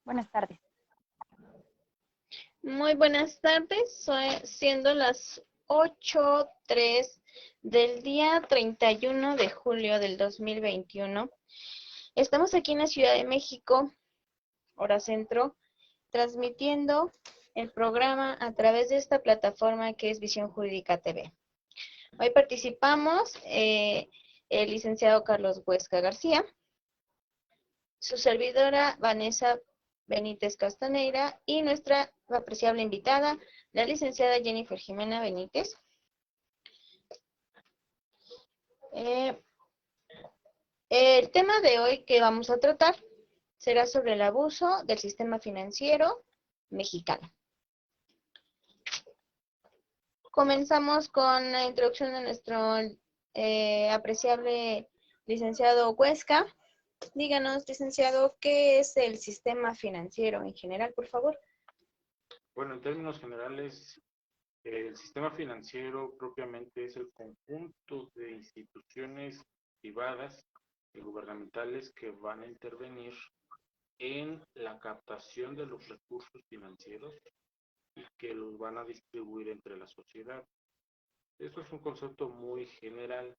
Buenas tardes. Muy buenas tardes, siendo las 8:03 del día 31 de julio del 2021. Estamos aquí en la Ciudad de México, hora centro, transmitiendo el programa a través de esta plataforma que es Visión Jurídica TV. Hoy participamos el licenciado Carlos Huesca García, su servidora Vanessa Benítez Castaneira y nuestra apreciable invitada, la licenciada Jennifer Jimena Benítez. El tema de hoy que vamos a tratar será sobre el abuso del sistema financiero mexicano. Comenzamos con la introducción de nuestro apreciable licenciado Huesca. Díganos, licenciado, ¿qué es el sistema financiero en general, por favor? Bueno, en términos generales, el sistema financiero propiamente es el conjunto de instituciones privadas y gubernamentales que van a intervenir en la captación de los recursos financieros y que los van a distribuir entre la sociedad. Esto es un concepto muy general.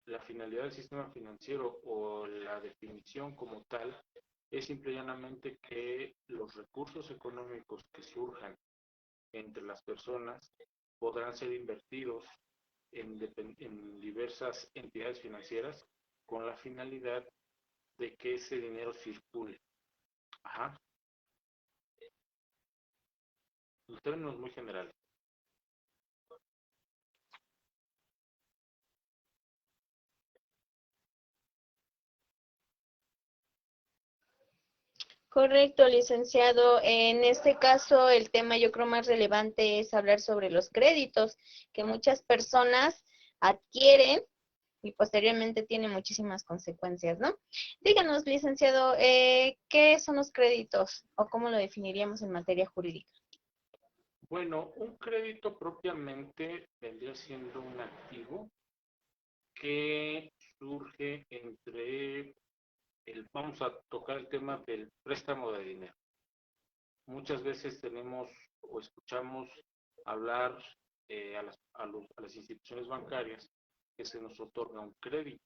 La finalidad del sistema financiero o la definición como tal es simple y llanamente que los recursos económicos que surjan entre las personas podrán ser invertidos en diversas entidades financieras con la finalidad de que ese dinero circule. Ajá. En términos muy generales. Correcto, licenciado. En este caso, el tema yo creo más relevante es hablar sobre los créditos que muchas personas adquieren y posteriormente tiene muchísimas consecuencias, ¿no? Díganos, licenciado, ¿qué son los créditos o cómo lo definiríamos en materia jurídica? Bueno, un crédito propiamente vendría siendo un activo que surge entre vamos a tocar el tema del préstamo de dinero. Muchas veces tenemos o escuchamos hablar a las instituciones bancarias que se nos otorga un crédito.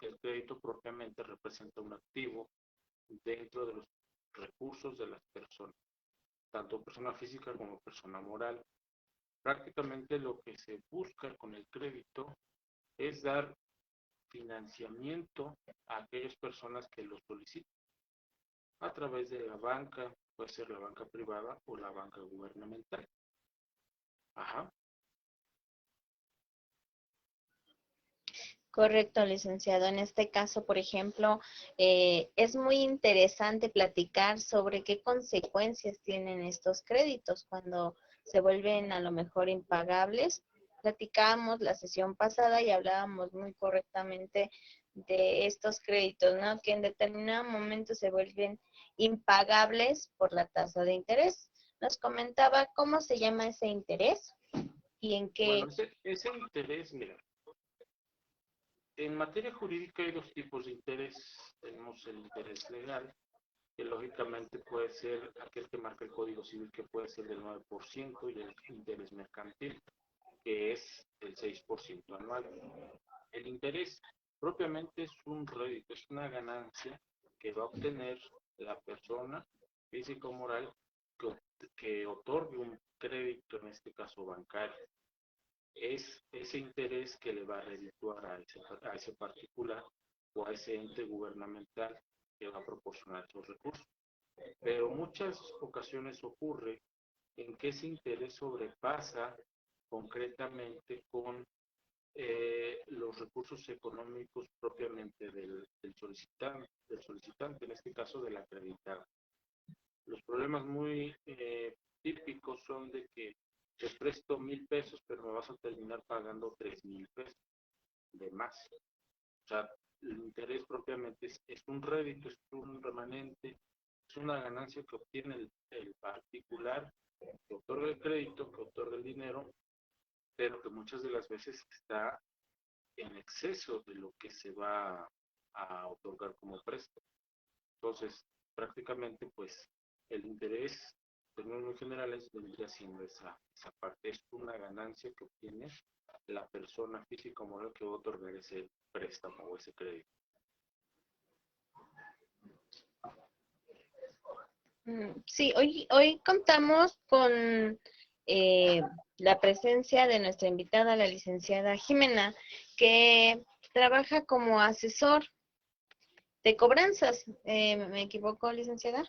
El crédito propiamente representa un activo dentro de los recursos de las personas, tanto persona física como persona moral. Prácticamente lo que se busca con el crédito es dar financiamiento a aquellas personas que lo solicitan a través de la banca, puede ser la banca privada o la banca gubernamental. Ajá. Correcto, licenciado. En este caso, por ejemplo, es muy interesante platicar sobre qué consecuencias tienen estos créditos cuando se vuelven a lo mejor impagables. Platicábamos la sesión pasada y hablábamos muy correctamente de estos créditos, ¿no? Que en determinado momento se vuelven impagables por la tasa de interés. Nos comentaba cómo se llama ese interés y en qué. Bueno, ese interés, mira, en materia jurídica hay dos tipos de interés. Tenemos el interés legal, que lógicamente puede ser aquel que marca el Código Civil, que puede ser del 9%, y el interés mercantil, que es del 6% anual. El interés propiamente es un rédito, es una ganancia que va a obtener la persona física o moral que otorgue un crédito, en este caso bancario. Es ese interés que le va a redituar a ese particular o a ese ente gubernamental que va a proporcionar esos recursos. Pero muchas ocasiones ocurre en que ese interés sobrepasa concretamente con los recursos económicos propiamente del solicitante, en este caso del acreditado. Los problemas muy típicos son de que te presto 1,000 pesos, pero me vas a terminar pagando 3,000 pesos de más. O sea, el interés propiamente es un rédito, es un remanente, es una ganancia que obtiene el particular que otorga el crédito, que otorga el dinero, pero que muchas de las veces está en exceso de lo que se va a otorgar como préstamo. Entonces, prácticamente pues el interés, en términos muy generales, vendría siendo esa parte. Es una ganancia que obtiene la persona física o moral que va a otorgar ese préstamo o ese crédito. Sí, hoy contamos con la presencia de nuestra invitada, la licenciada Jimena, que trabaja como asesor de cobranzas. ¿Me equivoco, licenciada?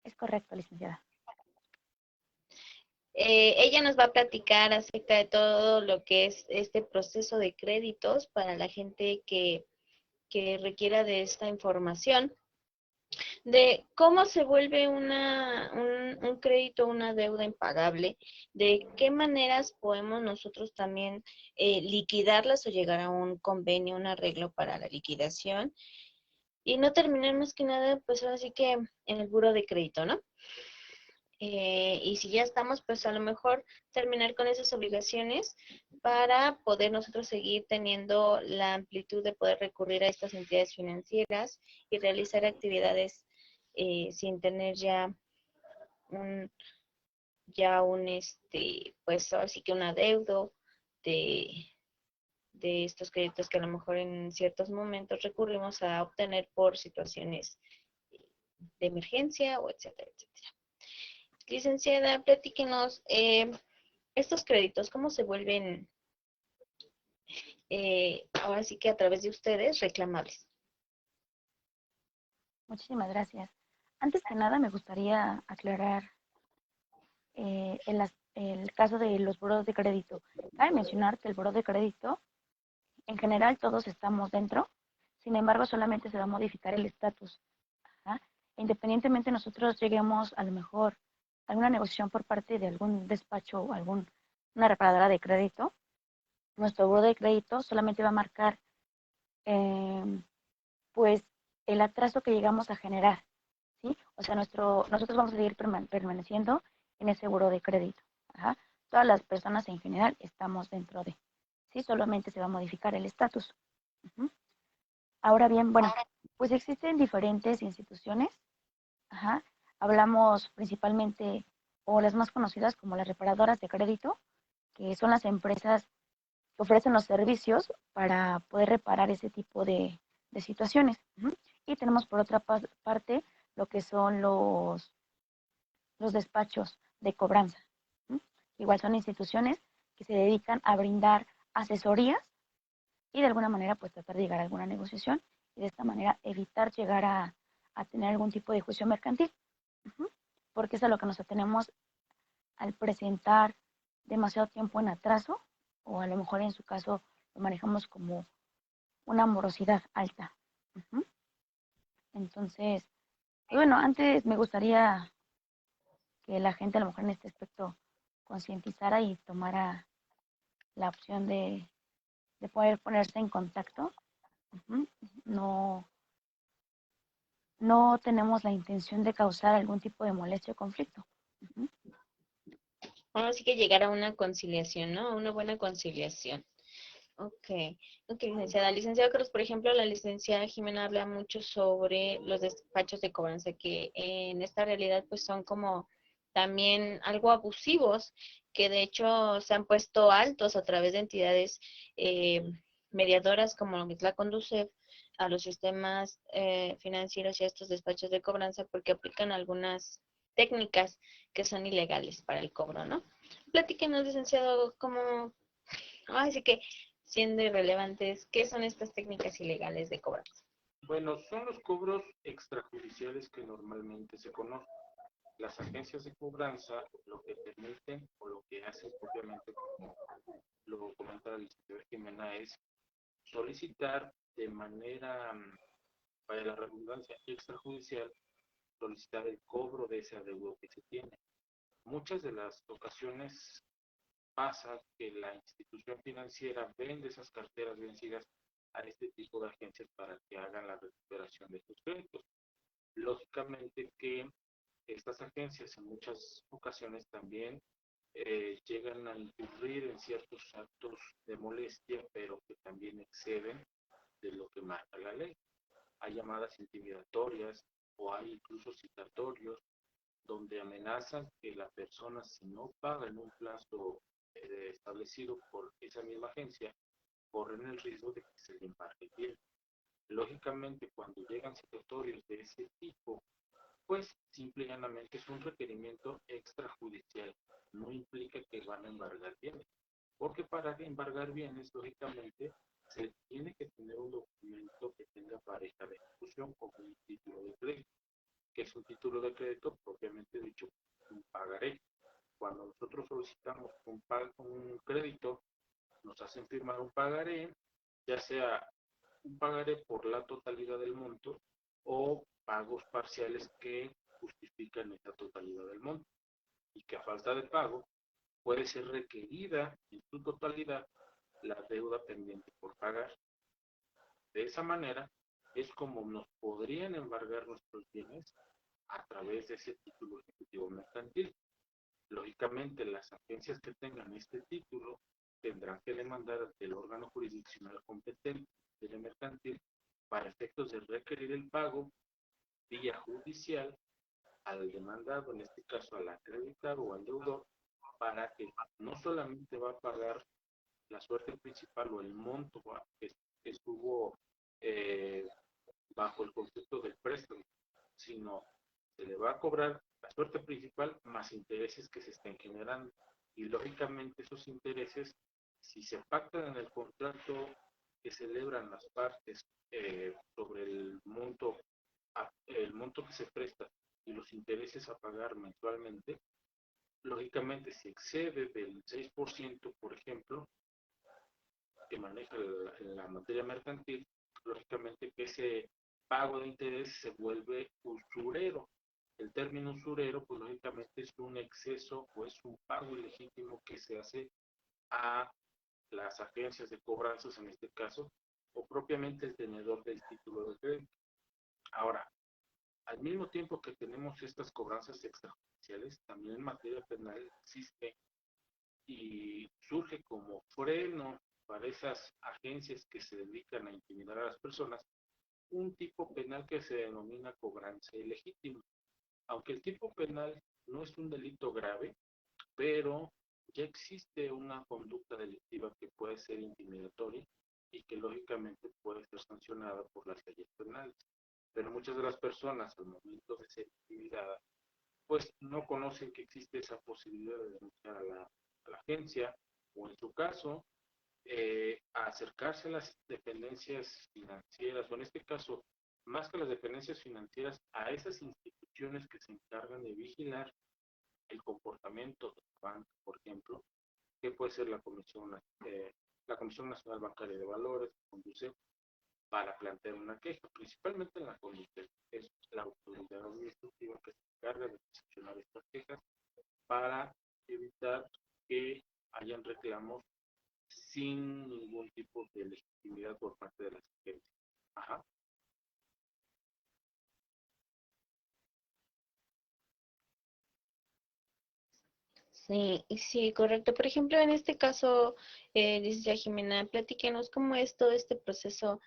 Es correcto, licenciada. Ella nos va a platicar acerca de todo lo que es este proceso de créditos para la gente que requiera de esta información, de cómo se vuelve un crédito, una deuda impagable, de qué maneras podemos nosotros también liquidarlas o llegar a un convenio, un arreglo para la liquidación y no terminar más que nada, pues ahora sí que en el buro de crédito, ¿no? Y si ya estamos, pues a lo mejor terminar con esas obligaciones para poder nosotros seguir teniendo la amplitud de poder recurrir a estas entidades financieras y realizar actividades sin tener un, pues ahora sí que un adeudo de, de estos créditos que a lo mejor en ciertos momentos recurrimos a obtener por situaciones de emergencia o etcétera, etcétera. Licenciada, platíquenos, estos créditos, ¿cómo se vuelven, ahora sí que a través de ustedes, reclamables? Muchísimas gracias. Antes que nada, me gustaría aclarar el caso de los buros de crédito. Cabe mencionar que el buro de crédito, en general, todos estamos dentro. Sin embargo, solamente se va a modificar el estatus. Independientemente nosotros lleguemos a lo mejor a alguna negociación por parte de algún despacho o una reparadora de crédito, nuestro buro de crédito solamente va a marcar eh, pues el atraso que llegamos a generar, ¿sí? O sea, nosotros vamos a seguir permaneciendo en ese buro de crédito. Ajá. Todas las personas en general estamos dentro de, ¿sí? Solamente se va a modificar el estatus. Uh-huh. Ahora bien, bueno, pues existen diferentes instituciones. Ajá. Hablamos principalmente, o las más conocidas como las reparadoras de crédito, que son las empresas que ofrecen los servicios para poder reparar ese tipo de situaciones. Uh-huh. Y tenemos por otra parte lo que son los despachos de cobranza. ¿Sí? Igual son instituciones que se dedican a brindar asesorías y de alguna manera pues tratar de llegar a alguna negociación y de esta manera evitar llegar a tener algún tipo de juicio mercantil. Uh-huh. Porque es a lo que nos atenemos al presentar demasiado tiempo en atraso o a lo mejor en su caso lo manejamos como una morosidad alta. Uh-huh. Entonces, pues bueno, antes me gustaría que la gente a lo mejor en este aspecto concientizara y tomara la opción de poder ponerse en contacto. Uh-huh. No, no tenemos la intención de causar algún tipo de molestia o conflicto. Uh-huh. Ahora sí que llegar a una conciliación, ¿no? A una buena conciliación. Ok, ok, licenciada. Licenciado Cruz, por ejemplo, la licenciada Jimena habla mucho sobre los despachos de cobranza, que en esta realidad pues son como también algo abusivos, que de hecho se han puesto altos a través de entidades eh, mediadoras como lo que es la Conducef a los sistemas financieros y a estos despachos de cobranza porque aplican algunas técnicas que son ilegales para el cobro, ¿no? Platíquenos, licenciado, cómo, así que siendo irrelevantes, ¿qué son estas técnicas ilegales de cobranza? Bueno, son los cobros extrajudiciales que normalmente se conocen. Las agencias de cobranza lo que permiten o lo que hacen propiamente, como lo comenta la licenciada Jimena, es solicitar de manera, para la redundancia, extrajudicial, solicitar el cobro de ese adeudo que se tiene. Muchas de las ocasiones pasa que la institución financiera vende esas carteras vencidas a este tipo de agencias para que hagan la recuperación de sus créditos. Lógicamente que estas agencias en muchas ocasiones también llegan a incurrir en ciertos actos de molestia, pero que también exceden de lo que marca la ley. hay llamadas intimidatorias o hay incluso citatorios donde amenazan que la persona, si no paga en un plazo establecido por esa misma agencia, corren el riesgo de que se le embargue el bien. Lógicamente, cuando llegan citatorios de ese tipo, pues simple y llanamente es un requerimiento extrajudicial. No implica que van a embargar bienes, porque para embargar bienes, lógicamente, se tiene que tener un documento que tenga pareja de ejecución como un título de crédito, que es un título de crédito propiamente dicho, un pagaré. Cuando nosotros solicitamos un crédito, nos hacen firmar un pagaré, ya sea un pagaré por la totalidad del monto o pagos parciales que justifican esa totalidad del monto, y que a falta de pago puede ser requerida en su totalidad la deuda pendiente por pagar. De esa manera es como nos podrían embargar nuestros bienes a través de ese título ejecutivo mercantil. Lógicamente, las agencias que tengan este título tendrán que demandar ante el órgano jurisdiccional competente de mercantil para efectos de requerir el pago vía judicial al demandado, en este caso al acreditado o al deudor, para que no solamente va a pagar la suerte principal o el monto que estuvo eh, bajo el concepto del préstamo, sino se le va a cobrar la suerte principal más intereses que se estén generando. Y lógicamente esos intereses, si se pactan en el contrato que celebran las partes sobre el monto que se presta y los intereses a pagar mensualmente, lógicamente si excede del 6%, por ejemplo, que maneja la materia mercantil, lógicamente que ese pago de interés se vuelve usurero. El término usurero, pues lógicamente es un exceso o es un pago ilegítimo que se hace a las agencias de cobranzas en este caso, o propiamente el tenedor del título de crédito. Ahora, al mismo tiempo que tenemos estas cobranzas extrajudiciales, también en materia penal existe y surge como freno para esas agencias que se dedican a intimidar a las personas, un tipo penal que se denomina cobranza ilegítima. Aunque el tipo penal no es un delito grave, pero ya existe una conducta delictiva que puede ser intimidatoria y que lógicamente puede ser sancionada por las leyes penales. Pero muchas de las personas al momento de ser intimidadas, pues no conocen que existe esa posibilidad de denunciar a la agencia o en su caso a acercarse a las dependencias financieras, o en este caso, más que las dependencias financieras, a esas instituciones que se encargan de vigilar el comportamiento del banco, por ejemplo, que puede ser la Comisión Nacional Bancaria de Valores, conduce para plantear una queja, principalmente en la conducción. Es la autoridad administrativa que se encarga de gestionar estas quejas para evitar que hayan reclamos sin ningún tipo de legitimidad por parte de las agencias. Ajá. Sí, sí, correcto. Por ejemplo, en este caso, licenciada Jimena, platíquenos cómo es todo este proceso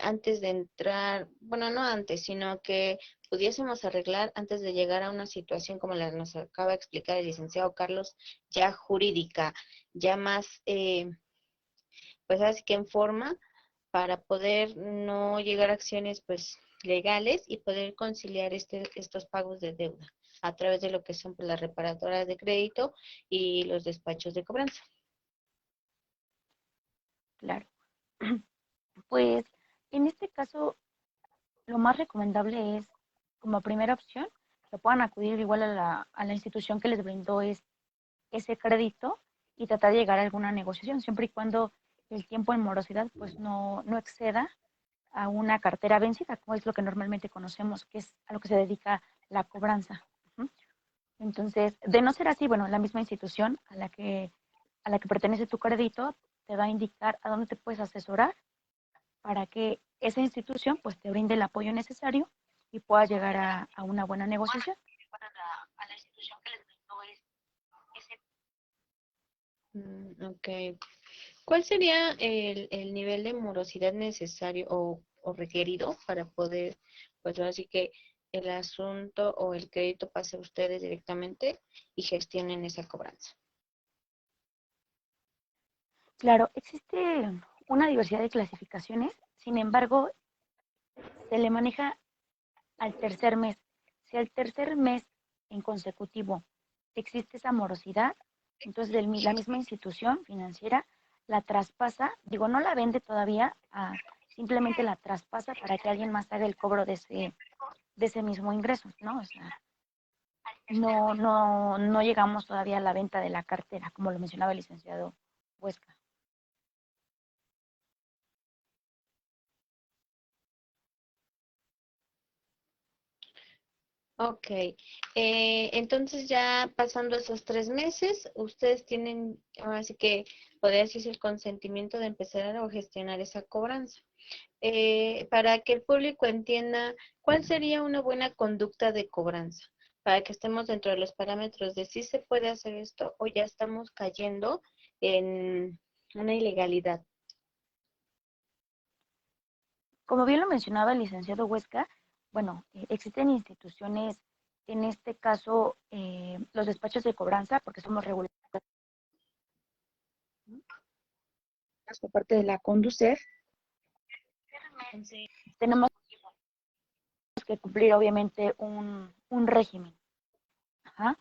antes de entrar, bueno, no antes, sino que pudiésemos arreglar antes de llegar a una situación como la que nos acaba de explicar el licenciado Carlos, ya jurídica, ya más, pues así que en forma, para poder no llegar a acciones pues legales y poder conciliar estos pagos de deuda a través de lo que son pues, las reparadoras de crédito y los despachos de cobranza. Claro. Pues en este caso, lo más recomendable es, como primera opción, que puedan acudir igual a la institución que les brindó ese crédito y tratar de llegar a alguna negociación, siempre y cuando el tiempo en morosidad pues no exceda a una cartera vencida, como es lo que normalmente conocemos, que es a lo que se dedica la cobranza. Uh-huh. Entonces, de no ser así, bueno, la misma institución a la que pertenece tu crédito te va a indicar a dónde te puedes asesorar para que esa institución pues te brinde el apoyo necesario y puedas llegar a una buena negociación. A la institución que les brindó Ok. ¿Cuál sería el nivel de morosidad necesario o o requerido para poder, pues así que el asunto o el crédito pase a ustedes directamente y gestionen esa cobranza. Claro, existe una diversidad de clasificaciones, sin embargo, se le maneja al tercer mes. Si al tercer mes en consecutivo existe esa morosidad, entonces la misma institución financiera la traspasa, digo, no la vende todavía, simplemente la traspasa para que alguien más haga el cobro de ese mismo ingreso, ¿no? O sea, no llegamos todavía a la venta de la cartera, como lo mencionaba el licenciado Huesca. Ok, entonces ya pasando esos 3 meses, ustedes tienen, ahora sí que podría decirse el consentimiento de empezar a gestionar esa cobranza. Para que el público entienda cuál sería una buena conducta de cobranza, para que estemos dentro de los parámetros de si se puede hacer esto o ya estamos cayendo en una ilegalidad. Como bien lo mencionaba el licenciado Huesca, bueno, existen instituciones, en este caso, los despachos de cobranza, porque somos regulados por parte de la Conducef, tenemos que cumplir obviamente un régimen. Ajá.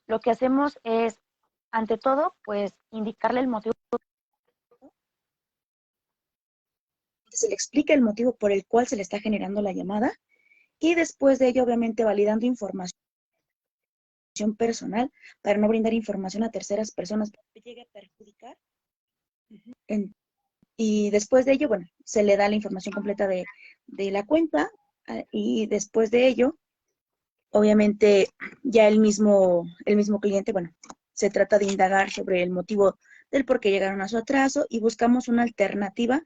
Lo que hacemos es, ante todo, pues indicarle el motivo. Se le explica el motivo por el cual se le está generando la llamada y después de ello, obviamente, validando información personal para no brindar información a terceras personas que llegue a perjudicar. Y después de ello, bueno, se le da la información completa de la cuenta y después de ello, obviamente, ya el mismo cliente, bueno, se trata de indagar sobre el motivo del por qué llegaron a su atraso y buscamos una alternativa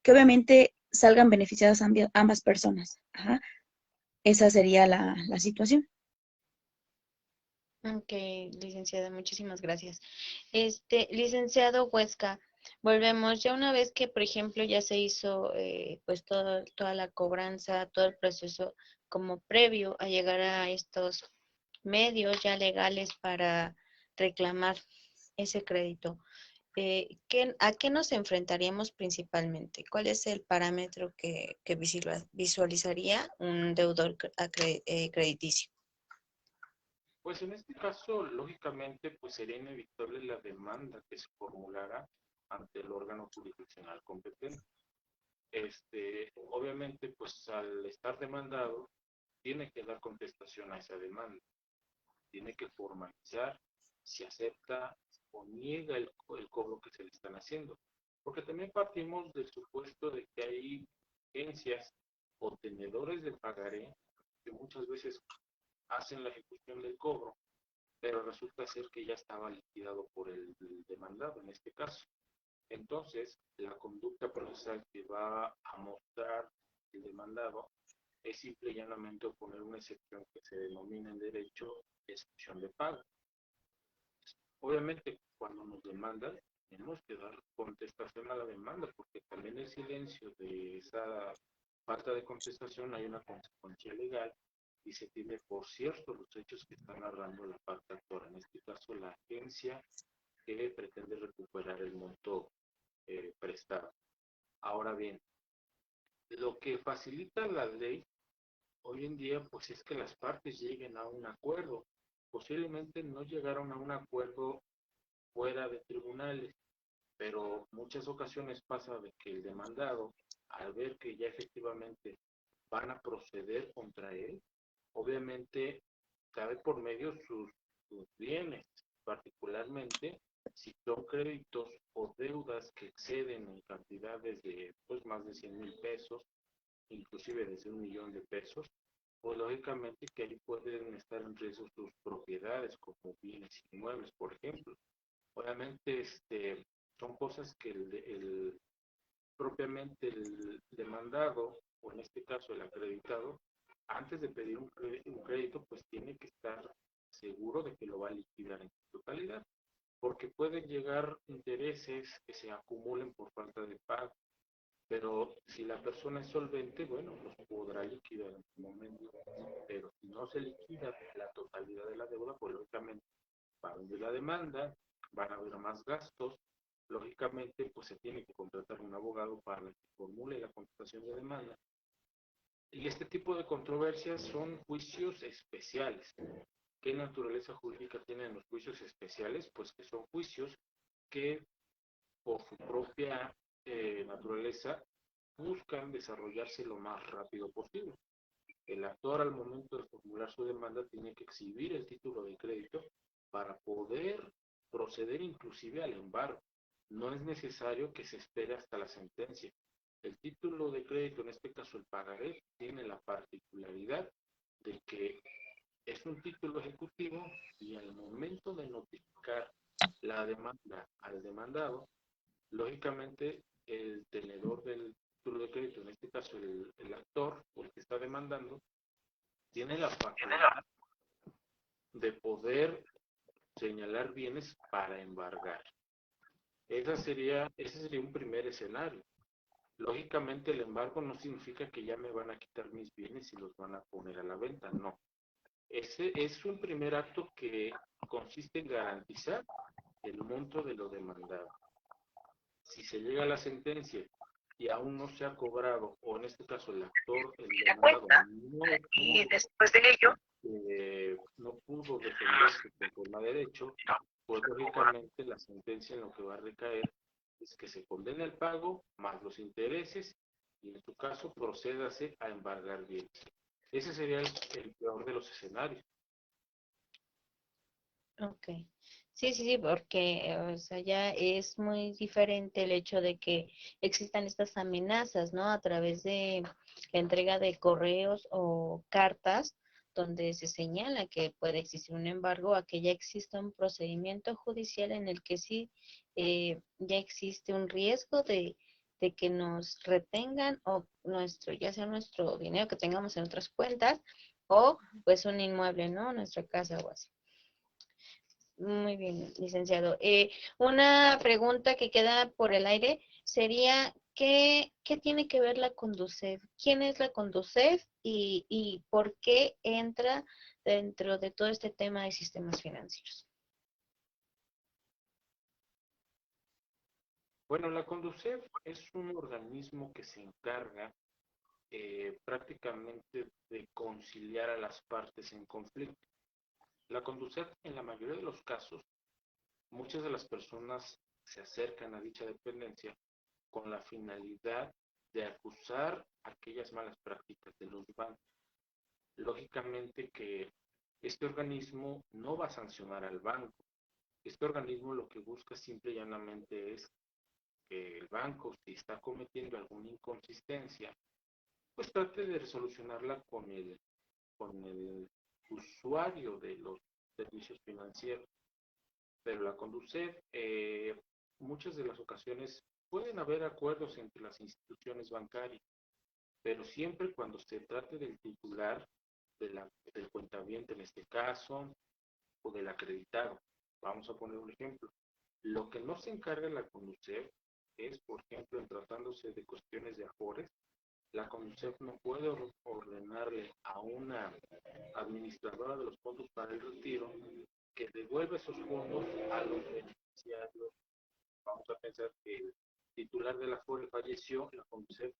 que obviamente salgan beneficiadas ambas personas. Ajá. Esa sería la situación. Ok, licenciada, muchísimas gracias. Licenciado Huesca, volvemos ya una vez que, por ejemplo, ya se hizo pues toda la cobranza, todo el proceso como previo a llegar a estos medios ya legales para reclamar ese crédito. ¿A qué nos enfrentaríamos principalmente? ¿Cuál es el parámetro que visualizaría un deudor crediticio? Pues en este caso, lógicamente, pues sería inevitable la demanda que se formulara ante el órgano jurisdiccional competente. Obviamente, pues al estar demandado, tiene que dar contestación a esa demanda, tiene que formalizar si acepta o niega el cobro que se le están haciendo. Porque también partimos del supuesto de que hay agencias o tenedores de pagaré que muchas veces hacen la ejecución del cobro, pero resulta ser que ya estaba liquidado por el demandado en este caso. Entonces, la conducta procesal que va a mostrar el demandado es simple y llanamente oponer una excepción que se denomina en derecho excepción de pago. Obviamente, cuando nos demandan, tenemos que dar contestación a la demanda, porque también el silencio de esa falta de contestación hay una consecuencia legal y se tiene por cierto los hechos que está narrando la parte actora, en este caso la agencia que pretende recuperar el monto prestado. Ahora bien, lo que facilita la ley hoy en día pues es que las partes lleguen a un acuerdo. Posiblemente no llegaron a un acuerdo fuera de tribunales, pero muchas ocasiones pasa de que el demandado, al ver que ya efectivamente van a proceder contra él, obviamente cabe por medio sus bienes, particularmente si son créditos o deudas que exceden en cantidades de pues más de 100,000 pesos, inclusive desde 1 millón de pesos, pues lógicamente que ahí pueden estar en riesgo sus propiedades como bienes inmuebles, por ejemplo. Obviamente son cosas que propiamente el demandado, o en este caso el acreditado, antes de pedir un crédito, pues tiene que estar seguro de que lo va a liquidar en su totalidad, porque pueden llegar intereses que se acumulen por falta de pago. Pero si la persona es solvente, bueno, los podrá liquidar en su momento. Pero si no se liquida la totalidad de la deuda, pues lógicamente va a venir la demanda, van a haber más gastos, lógicamente pues se tiene que contratar un abogado para que formule la contestación de demanda. Y este tipo de controversias son juicios especiales. ¿Qué naturaleza jurídica tienen los juicios especiales? Pues que son juicios que por su propia naturaleza buscan desarrollarse lo más rápido posible. El actor al momento de formular su demanda tiene que exhibir el título de crédito para poder proceder inclusive al embargo. No es necesario que se espere hasta la sentencia. El título de crédito, en este caso el pagaré, tiene la particularidad de que es un título ejecutivo y al momento de notificar la demanda al demandado, lógicamente el tenedor del título de crédito, en este caso el actor o el que está demandando, tiene la facultad de poder señalar bienes para embargar. Ese sería un primer escenario. Lógicamente el embargo no significa que ya me van a quitar mis bienes y los van a poner a la venta, no. Ese es un primer acto que consiste en garantizar el monto de lo demandado. Si se llega a la sentencia y aún no se ha cobrado, o en este caso el actor, el demandado, no pudo defenderse conforme a derecho, pues lógicamente la sentencia en lo que va a recaer es que se condene el pago más los intereses y en su caso procédase a embargar bienes. Ese sería el peor de los escenarios. Ok. Sí, sí, sí, porque, o sea, ya es muy diferente el hecho de que existan estas amenazas, ¿no? A través de la entrega de correos o cartas donde se señala que puede existir un embargo, a que ya exista un procedimiento judicial en el que sí ya existe un riesgo de que nos retengan o nuestro, ya sea nuestro dinero que tengamos en otras cuentas o pues un inmueble, ¿no? Nuestra casa o así. Muy bien, licenciado. Una pregunta que queda por el aire sería, ¿qué tiene que ver la Conducef? ¿Quién es la Conducef y por qué entra dentro de todo este tema de sistemas financieros? Bueno, la Conducef es un organismo que se encarga prácticamente de conciliar a las partes en conflicto. La Conducef, en la mayoría de los casos, muchas de las personas se acercan a dicha dependencia con la finalidad de acusar aquellas malas prácticas de los bancos. Lógicamente que este organismo no va a sancionar al banco. Este organismo lo que busca simple y llanamente es que el banco, si está cometiendo alguna inconsistencia, pues trate de resolucionarla con el usuario de los servicios financieros. Pero la Conducef, muchas de las ocasiones pueden haber acuerdos entre las instituciones bancarias, pero siempre cuando se trate del titular del cuentaviente en este caso, o del acreditado. Vamos a poner un ejemplo. Lo que no se encarga la Conducef es, por ejemplo, en tratándose de cuestiones de afores, la Conducef no puede ordenarle a una administradora de los fondos para el retiro que devuelva esos fondos a los beneficiarios. Vamos a pensar que el titular del afore falleció, la Conducef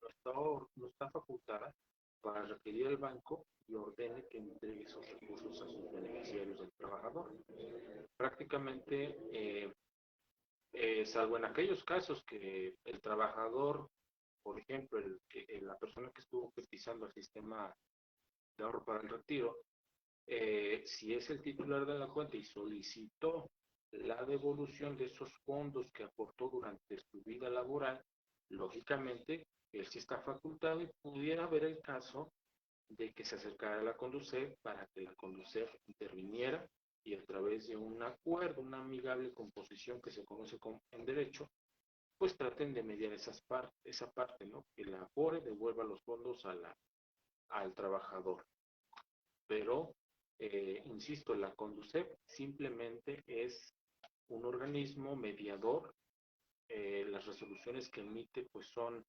no está facultada para requerir al banco y ordene que entregue esos recursos a sus beneficiarios del trabajador. Prácticamente, salvo en aquellos casos que el trabajador, por ejemplo, la persona que estuvo cotizando al sistema de ahorro para el retiro, si es el titular de la cuenta y solicitó la devolución de esos fondos que aportó durante su vida laboral, lógicamente él sí está facultado y pudiera haber el caso de que se acercara a la Conducef para que la Conducef interviniera y a través de un acuerdo, una amigable composición que se conoce en derecho, pues traten de mediar esa parte, ¿no? Que la AFORE devuelva los fondos al trabajador. Pero, insisto, la Conducef simplemente es un organismo mediador. Las resoluciones que emite pues son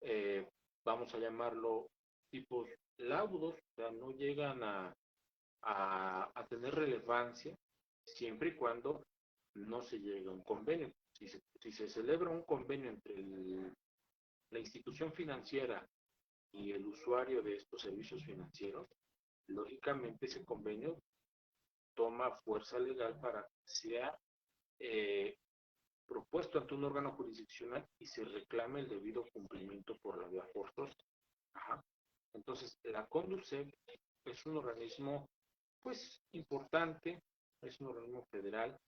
eh, vamos a llamarlo tipos laudos, o sea, no llegan a tener relevancia siempre y cuando no se llegue a un convenio. Si se celebra un convenio entre la institución financiera y el usuario de estos servicios financieros, lógicamente ese convenio toma fuerza legal para que sea eh, propuesto ante un órgano jurisdiccional y se reclame el debido cumplimiento por la vía forzosa. Ajá. Entonces, la Conducef es un organismo, pues, importante, es un organismo federal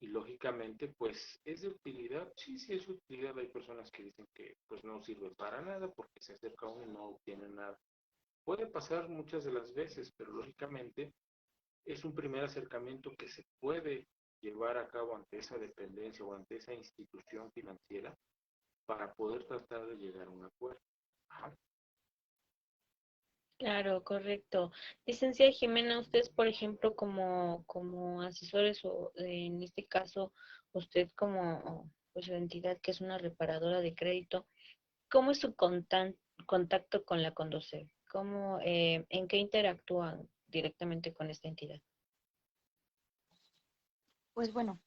y lógicamente, pues, es de utilidad. Sí, sí, es de utilidad. Hay personas que dicen que, pues, no sirve para nada porque se acerca uno y no obtiene nada. Puede pasar muchas de las veces, pero lógicamente es un primer acercamiento que se puede llevar a cabo ante esa dependencia o ante esa institución financiera para poder tratar de llegar a un acuerdo. Ajá. Claro, correcto. Licenciada Jimena, ustedes, por ejemplo, como asesores o en este caso, usted como pues la entidad que es una reparadora de crédito, ¿cómo es su contacto con la Conducef? ¿Cómo, en qué interactúan directamente con esta entidad? Pues bueno,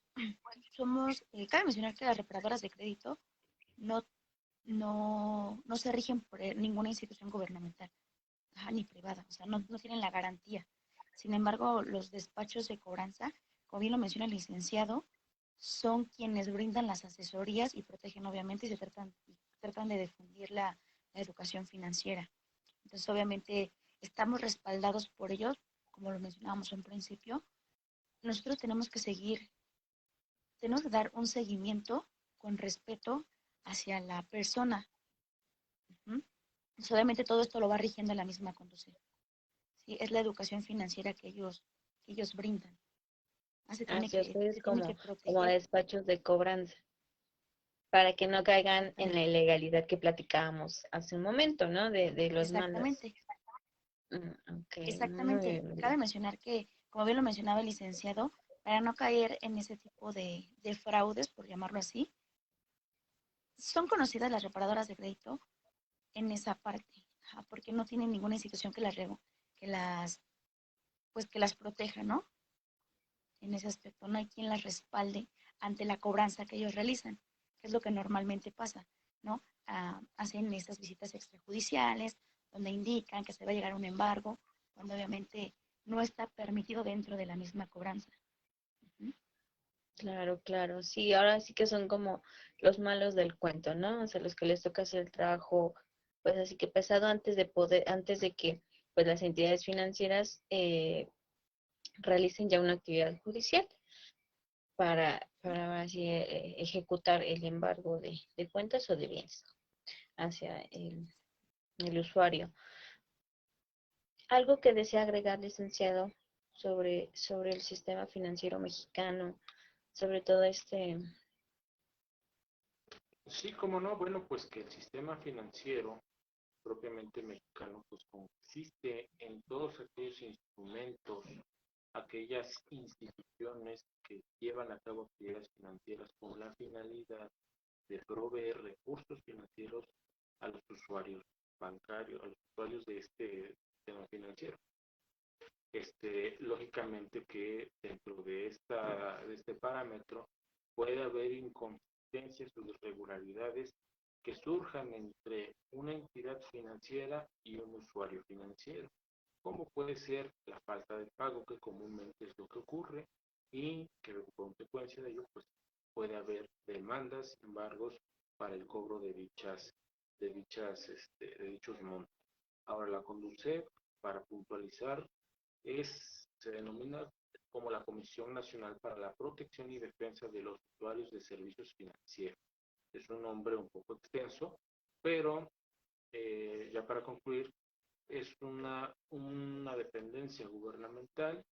cabe mencionar que las reparadoras de crédito no, no se rigen por ninguna institución gubernamental, ni privada, o sea, no tienen la garantía. Sin embargo, los despachos de cobranza, como bien lo menciona el licenciado, son quienes brindan las asesorías y protegen obviamente y tratan de difundir la educación financiera. Entonces, obviamente, estamos respaldados por ellos, como lo mencionábamos en principio. Nosotros tenemos que dar un seguimiento con respeto hacia la persona. ¿Uh? Entonces, obviamente, todo esto lo va rigiendo la misma conducción. ¿Sí? Es la educación financiera que ellos brindan. Hacia ustedes Se tiene que como proteger. despachos de cobranza, para que no caigan en la Exactamente. ilegalidad que platicábamos hace un momento, ¿no? De los malos. Exactamente. Ok, muy Exactamente. bien. Cabe mencionar que, como bien lo mencionaba el licenciado, para no caer en ese tipo de fraudes, por llamarlo así, son conocidas las reparadoras de crédito en esa parte, porque no tienen ninguna institución que las, pues que las proteja, ¿no? En ese aspecto, no hay quien las respalde ante la cobranza que ellos realizan, que es lo que normalmente pasa, ¿no? Hacen estas visitas extrajudiciales, donde indican que se va a llegar a un embargo, cuando obviamente no está permitido dentro de la misma cobranza. Uh-huh. Claro, claro. Sí, ahora sí que son como los malos del cuento, ¿no? O sea, los que les toca hacer el trabajo, pues así que pesado antes de que pues las entidades financieras realicen ya una actividad judicial para así ejecutar el embargo de cuentas o de bienes hacia el usuario. Algo que desea agregar, licenciado, sobre el sistema financiero mexicano, sobre todo Sí, cómo no, bueno, pues que el sistema financiero propiamente mexicano, pues consiste en todos aquellos instrumentos, aquellas instituciones que llevan a cabo actividades financieras con la finalidad de proveer recursos financieros a los usuarios bancarios, a los usuarios de este sistema financiero. Lógicamente que dentro de este parámetro puede haber inconsistencias o irregularidades que surjan entre una entidad financiera y un usuario financiero, como puede ser la falta de pago, que comúnmente es lo que ocurre, y que como consecuencia de ello pues puede haber demandas, embargos para el cobro de dichos montos. Ahora la Conducef, para puntualizar, se denomina como la Comisión Nacional para la Protección y Defensa de los Usuarios de Servicios Financieros. Es un nombre un poco extenso, pero ya para concluir, es una dependencia gubernamental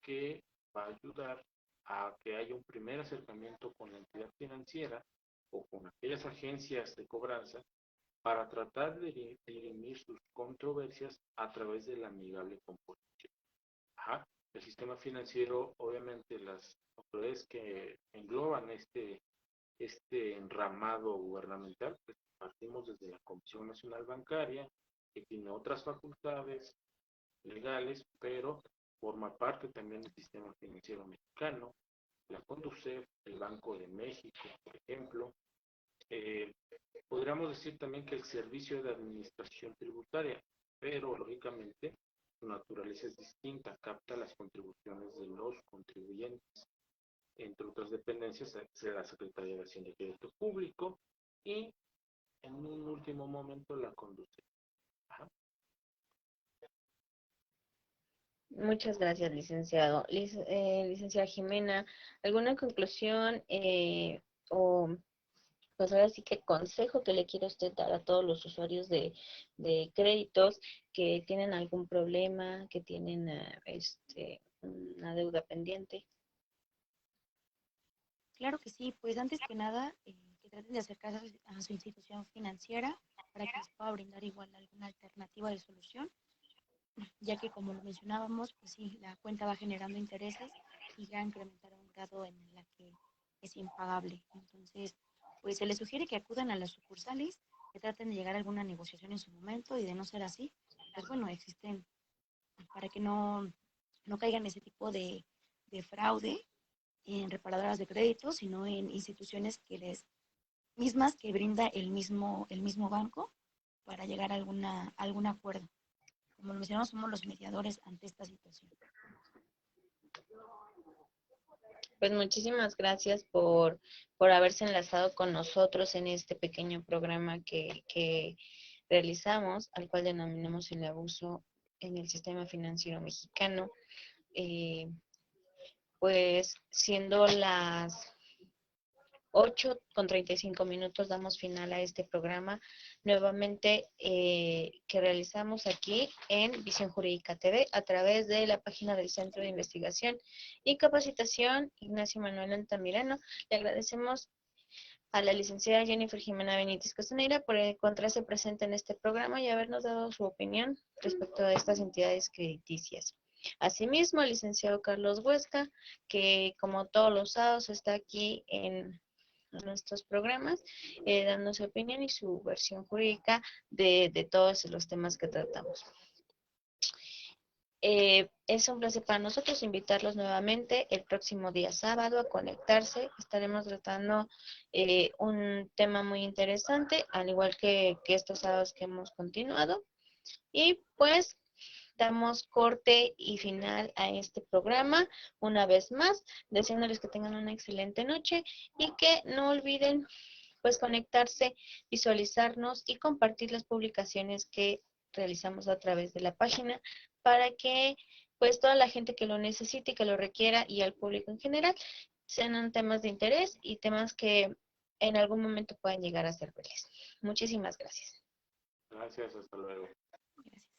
que va a ayudar a que haya un primer acercamiento con la entidad financiera o con aquellas agencias de cobranza para tratar de dirimir sus controversias a través de la amigable composición. Ajá. El sistema financiero, obviamente, las autoridades que engloban este enramado gubernamental, pues partimos desde la Comisión Nacional Bancaria, que tiene otras facultades legales, pero forma parte también del sistema financiero mexicano, la Conducef, el Banco de México, por ejemplo. Podríamos decir también que el Servicio de Administración Tributaria, pero lógicamente su naturaleza es distinta, capta las contribuciones de los contribuyentes. Entre otras dependencias, será la Secretaría de Hacienda y Crédito Público y en un último momento la Conducef. Muchas gracias, licenciado. Licenciada Jimena, ¿alguna conclusión o pues ahora sí que consejo que le quiere usted dar a todos los usuarios de créditos que tienen algún problema, que tienen una deuda pendiente? Claro que sí, pues antes que nada, que traten de acercarse a su institución financiera para que les pueda brindar igual alguna alternativa de solución, ya que como lo mencionábamos, pues sí, la cuenta va generando intereses y ya incrementar a un grado en el que es impagable. Entonces, pues se les sugiere que acudan a las sucursales, que traten de llegar a alguna negociación en su momento y de no ser así, pues bueno, existen para que no caigan en ese tipo de fraude en reparadoras de crédito, sino en instituciones mismas que brinda el mismo banco para llegar a algún acuerdo. Como lo mencionamos, somos los mediadores ante esta situación. Pues muchísimas gracias por haberse enlazado con nosotros en este pequeño programa que realizamos, al cual denominamos el abuso en el sistema financiero mexicano. Pues siendo las 8:35 damos final a este programa nuevamente que realizamos aquí en Visión Jurídica TV a través de la página del Centro de Investigación y Capacitación Ignacio Manuel Altamirano. Le agradecemos a la licenciada Jennifer Jimena Benítez Costaneira por encontrarse presente en este programa y habernos dado su opinión respecto a estas entidades crediticias. Asimismo, el licenciado Carlos Huesca, que como todos los sábados está aquí en nuestros programas, dando su opinión y su versión jurídica de todos los temas que tratamos. Es un placer para nosotros invitarlos nuevamente el próximo día sábado a conectarse. Estaremos tratando un tema muy interesante, al igual que estos sábados que hemos continuado. Y pues damos corte y final a este programa una vez más, deseándoles que tengan una excelente noche y que no olviden pues conectarse, visualizarnos y compartir las publicaciones que realizamos a través de la página para que pues toda la gente que lo necesite y que lo requiera y al público en general sean temas de interés y temas que en algún momento puedan llegar a servirles. Muchísimas gracias. Gracias, hasta luego. Gracias.